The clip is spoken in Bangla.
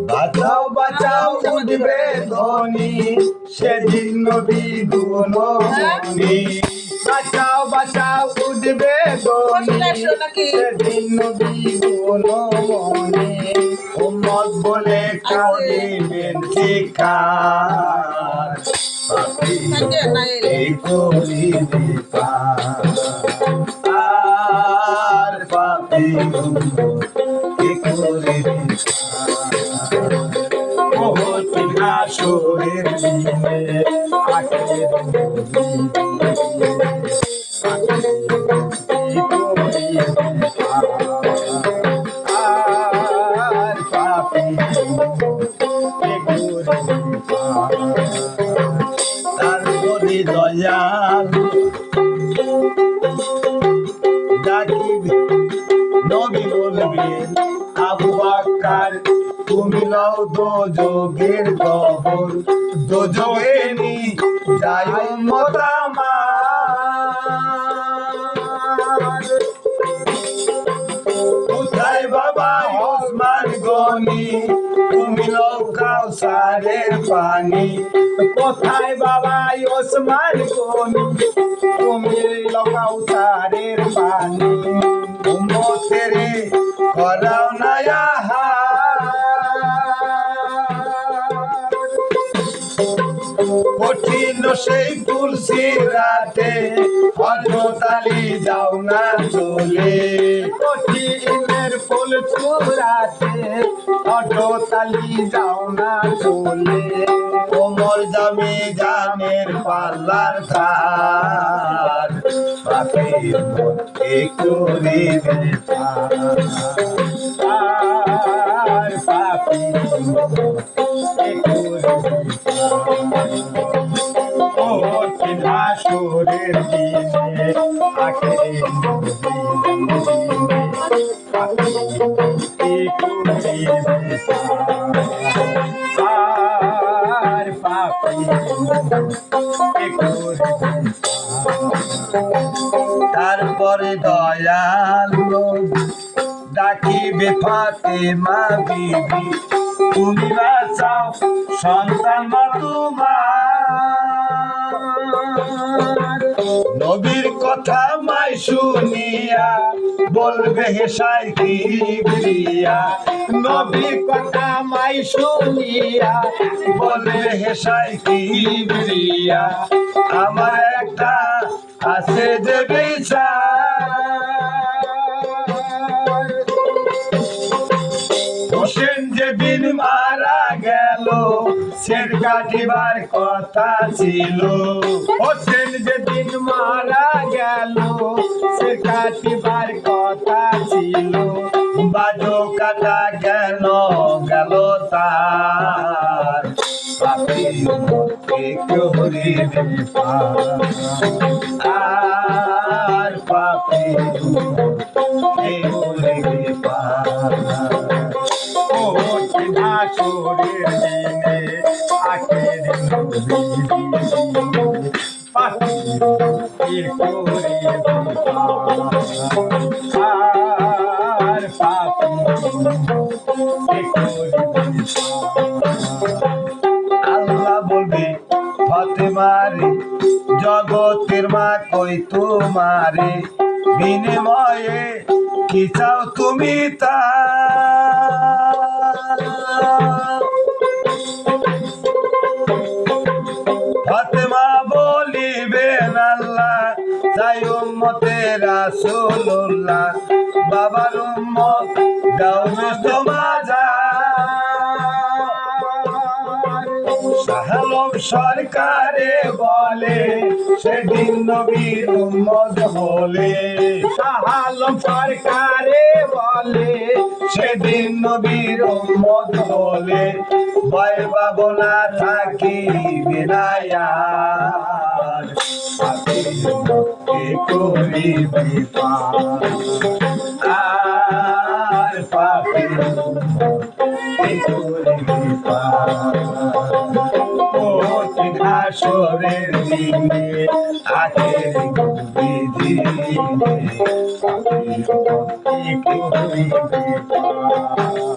বাঁচাও বাঁচাও উঠবে ধ্বনি, সেদিন নবী গুণমণি। বাঁচাও বাঁচাও উঠবে ধ্বনি, সেদিন নবী গুণমণি। উম্মত বলে কাঁদিবেন চিৎকার, পাপী এই করিবে পার। আর পাপী কি করিবে পার। কঠিন হাসরের দিনে আখের নবী কি করিবে পার। আর পাপী কি করিবে পার। তার যদি দয়াল ডাকিবে নবী বলবেন আবু বকর তুমি লও দোজখের খবর। দোজখে নি যায় উম্মত আমার। কোথায় বাবা ওসমান গনি তুমি লও কাউসারের পানি। কোথায় বাবা ওসমান গনি তুমি লও কাউসারের পানি। উম্মতের করাও না কঠিন সেই তুলসিরাতে হযরতালি যাও না চলে। কঠিনের ফুল চূড়াতে হযরতালি যাও না চলে। ওমর জামি জানের পাল্লার ধার, পাপীর মধ্যে করিবে পার। আর পাপীর মধ্যে করিবে পার। কঠিন হাসরের দিনে আখের নবী পাপী কি করিবে পার। আর পাপী কি করিবে পার। তারপরে দয়াল ডাকিবে ফাতেমা বিবি তুমি বাঁচাও সন্তান তোমার। নবীর কথা মাই শুনিয়া বলবে হেসাই কিবরিয়া। নবীর কথা মাই শুনিয়া বলবে হেসাই কিবরিয়া। আমার একটা আছে যে বিচার, হোসেন যেদিন মারা গেল সের কাটিবার কথা ছিল। হোসেন যেদিন মারা গেল সের কাটিবার কথা ছিল। বাজো কাটা গেল গেল তার, পাপীর মধ্যে করিবে পার। আর পাপীর মধ্যে করিবে পার। কঠিন হাসরের দিনে আখের নবী পাপী কি করিবে পার। আর পাপী কি করিবে পার। আল্লাহ বলবে ফাতেমারে জগতের মা কই তোমারে, বিনিময়ে কি চাও তুমি তা। ফাতেমা বলিবেন আল্লাহ চাই উম্মতে রাসূলুল্লাহ। বাবার উম্মত গাও শাহ আলম সরকারে বলে সেদিন নবীর উম্মত বলে। শাহ আলম সরকারে বলে সেদিন নবীর উম্মত বলে। ভয় পাবো না থাকিবে না আর, পাপীর মধ্যে করিবে পার। আর পাপীর মধ্যে করিবে পার। কঠিন হাসরের দিনে আখের নবী দিনে পাপীর মধ্যে করিবে পার।